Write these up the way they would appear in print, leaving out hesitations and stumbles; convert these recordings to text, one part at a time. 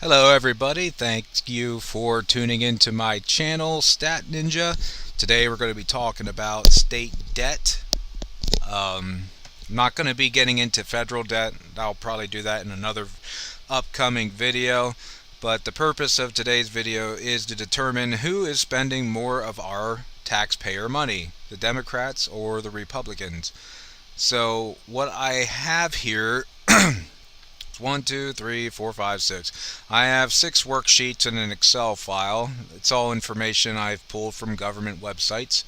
Hello everybody, thank you for tuning into my channel, Stat Ninja. Today we're going to be talking about state debt. I'm not going to be getting into federal debt. I'll probably do that in another upcoming video. But the purpose of today's video is to determine who is spending more of our taxpayer money, the Democrats or the Republicans. So what I have here 1, 2, 3, 4, 5, 6. I have 6 worksheets in an Excel file. It's all information I've pulled from government websites.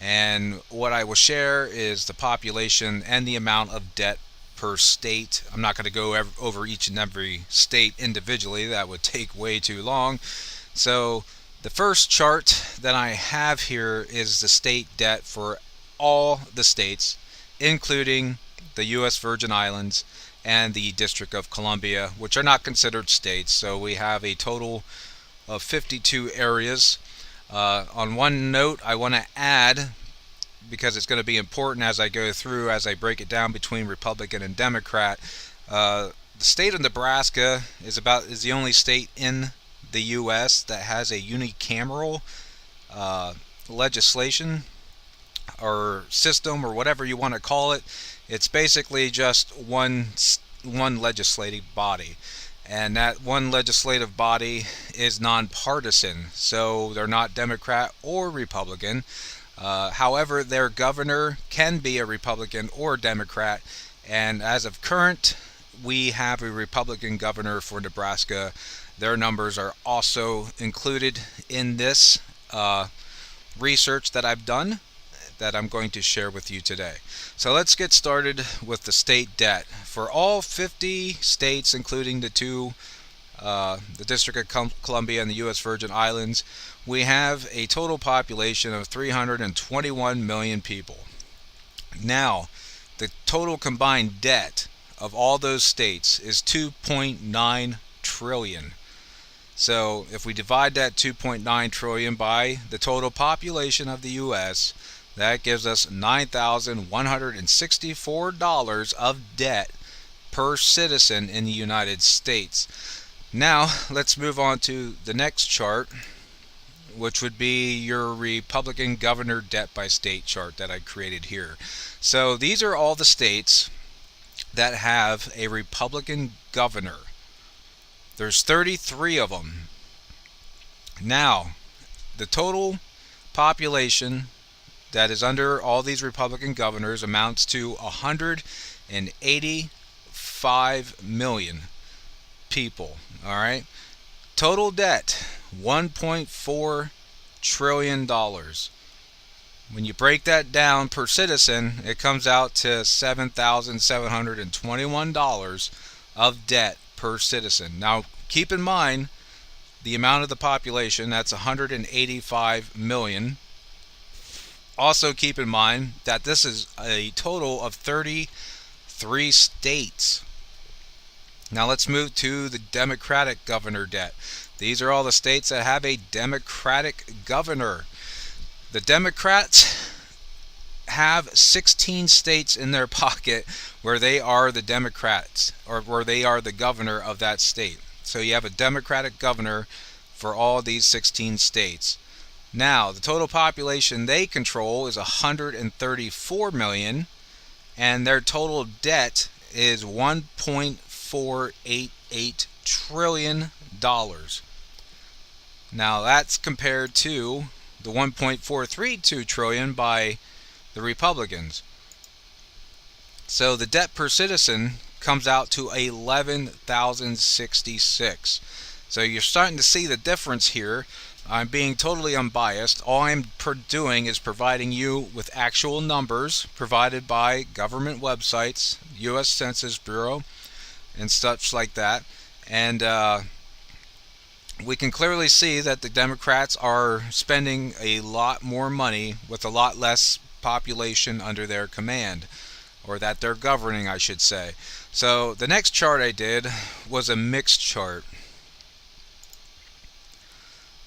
And what I will share is the population and the amount of debt per state. I'm not going to go over each and every state individually. That would take way too long. So the first chart that I have here is the state debt for all the states, including the U.S. Virgin Islands and the District of Columbia, which are not considered states. So we have a total of 52 areas. On one note, I want to add, because it's going to be important as I go through, as I break it down between Republican and Democrat, the state of Nebraska is the only state in the U.S. that has a unicameral legislation or system, or whatever you want to call it. It's basically just one legislative body, and that one legislative body is nonpartisan, so they're not Democrat or Republican. However, their governor can be a Republican or Democrat, and as of current, we have a Republican governor for Nebraska. Their numbers are also included in this research that I've done, that I'm going to share with you today. So let's get started with the state debt. For all 50 states, including the District of Columbia and the U.S. Virgin Islands, we have a total population of 321 million people. Now, the total combined debt of all those states is 2.9 trillion. So if we divide that 2.9 trillion by the total population of the U.S., that gives us $9,164 of debt per citizen in the United States. Now, let's move on to the next chart, which would be your Republican governor debt by state chart that I created here. So these are all the states that have a Republican governor. There's 33 of them. Now, the total population that is under all these Republican governors amounts to 185 million people. All right. Total debt, $1.4 trillion. When you break that down per citizen, it comes out to $7,721 of debt per citizen. Now, keep in mind the amount of the population, that's 185 million. Also keep in mind that this is a total of 33 states. Now let's move to the Democratic governor debt. These are all the states that have a Democratic governor. The Democrats have 16 states in their pocket where they are the Democrats, or where they are the governor of that state. So you have a Democratic governor for all these 16 states. Now, the total population they control is 134 million, and their total debt is $1.488 trillion. Now, that's compared to the 1.432 trillion by the Republicans. So the debt per citizen comes out to 11,066. So you're starting to see the difference here. I'm being totally unbiased. All I'm doing is providing you with actual numbers provided by government websites, U.S. Census Bureau, and such like that. And we can clearly see that the Democrats are spending a lot more money with a lot less population under their command, or that they're governing, I should say. So the next chart I did was a mixed chart.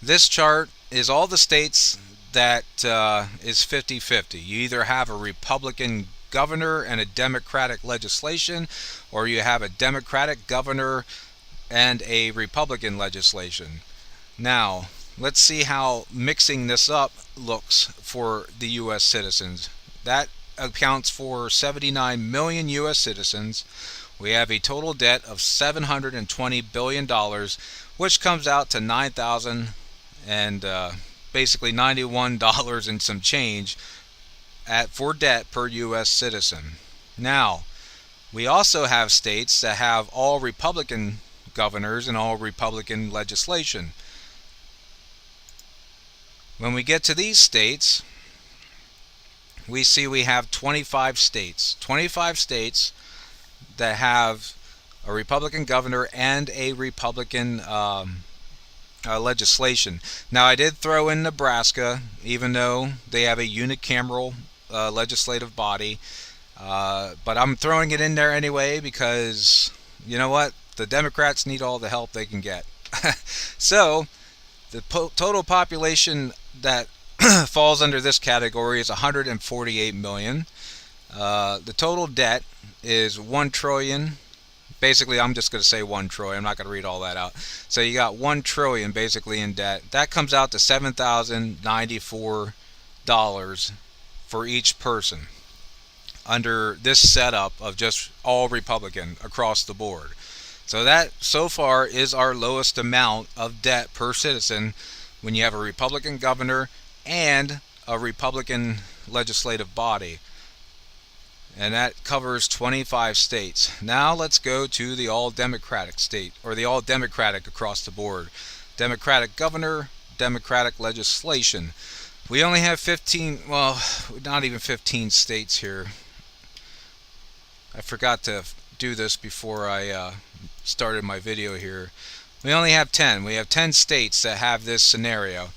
This chart is all the states that is 50-50. You either have a Republican governor and a Democratic legislation, or you have a Democratic governor and a Republican legislation. Now, let's see how mixing this up looks for the U.S. citizens. That accounts for 79 million U.S. citizens. We have a total debt of $720 billion, which comes out to 9,000 and basically $91 and some change for debt per U.S. citizen. Now, we also have states that have all Republican governors and all Republican legislation. When we get to these states, we see we have 25 states. 25 states that have a Republican governor and a Republican legislation. Now, I did throw in Nebraska, even though they have a unicameral legislative body. But I'm throwing it in there anyway because, you know what? The Democrats need all the help they can get. So, the total population that falls under this category is 148 million. The total debt is 1 trillion. Basically, I'm just going to say 1 trillion. I'm not going to read all that out. So you got 1 trillion basically in debt. That comes out to $7,094 for each person under this setup of just all Republican across the board. So that so far is our lowest amount of debt per citizen when you have a Republican governor and a Republican legislative body. And that covers 25 states. Now let's go to the all-Democratic state, or the all-Democratic across the board. Democratic governor, Democratic legislation. We only have 15, well, not even 15 states here. I forgot to do this before I started my video here. We only have 10. We have 10 states that have this scenario.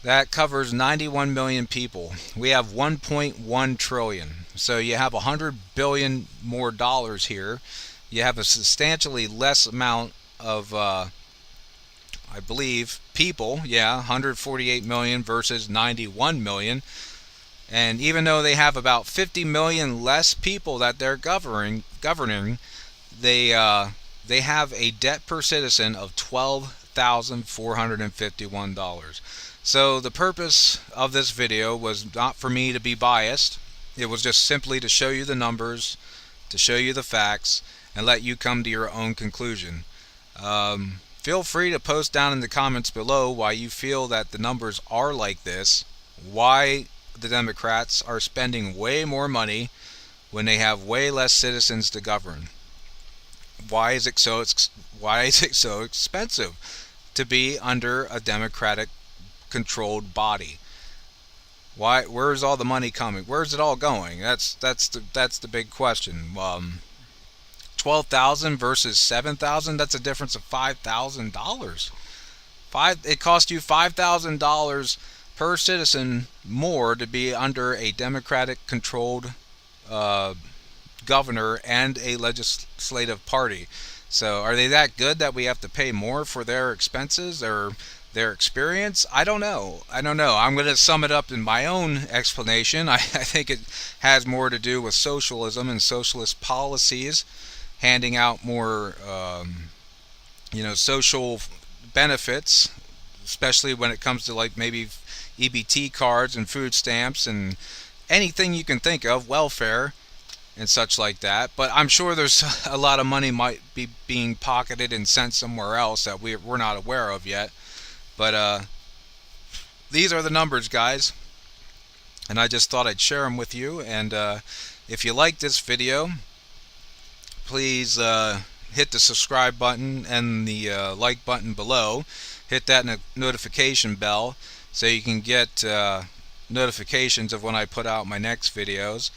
That covers 91 million people. We have 1.1 trillion. So you have 100 billion more dollars here. You have a substantially less amount of, I believe, people. Yeah, 148 million versus 91 million. And even though they have about 50 million less people that they're governing, they have a debt per citizen of $12,451. So the purpose of this video was not for me to be biased. It was just simply to show you the numbers, to show you the facts, and let you come to your own conclusion. Feel free to post down in the comments below why you feel that the numbers are like this, why the Democrats are spending way more money when they have way less citizens to govern. Why is it so expensive to be under a Democratic controlled body? Where's all the money coming? Where's it all going? That's the big question. 12,000 versus 7,000, that's a difference of $5,000. It costs you $5,000 per citizen more to be under a Democratic controlled governor and a legislative party. So are they that good that we have to pay more for their expenses or their experience? I don't know. I'm going to sum it up in my own explanation. I think it has more to do with socialism and socialist policies, handing out more social benefits, especially when it comes to like maybe EBT cards and food stamps and anything you can think of, welfare and such like that. But I'm sure there's a lot of money might be being pocketed and sent somewhere else that we're not aware of yet. But these are the numbers, guys, and I just thought I'd share them with you. And if you like this video, please hit the subscribe button and the like button below. Hit that notification bell so you can get notifications of when I put out my next videos.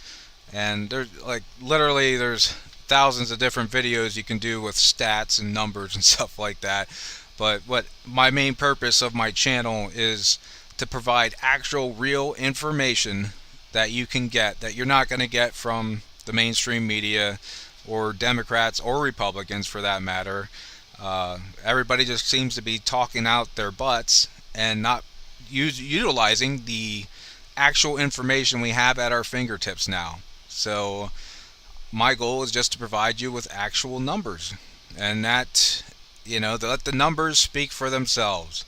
And there's there's thousands of different videos you can do with stats and numbers and stuff like that. But what my main purpose of my channel is to provide actual real information that you can get, that you're not going to get from the mainstream media or Democrats or Republicans for that matter. Everybody just seems to be talking out their butts and not utilizing the actual information we have at our fingertips now. So my goal is just to provide you with actual numbers, and that You know, let the numbers speak for themselves,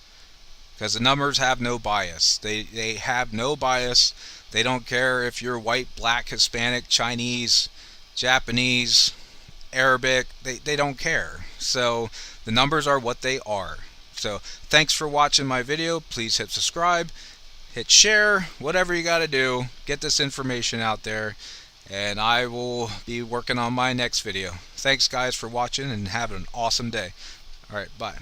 because the numbers have no bias. They have no bias. They don't care if you're white, black, Hispanic, Chinese, Japanese, Arabic. They don't care. So the numbers are what they are. So thanks for watching my video. Please hit subscribe, hit share, whatever you got to do. Get this information out there, and I will be working on my next video. Thanks guys for watching, and have an awesome day. Alright, bye.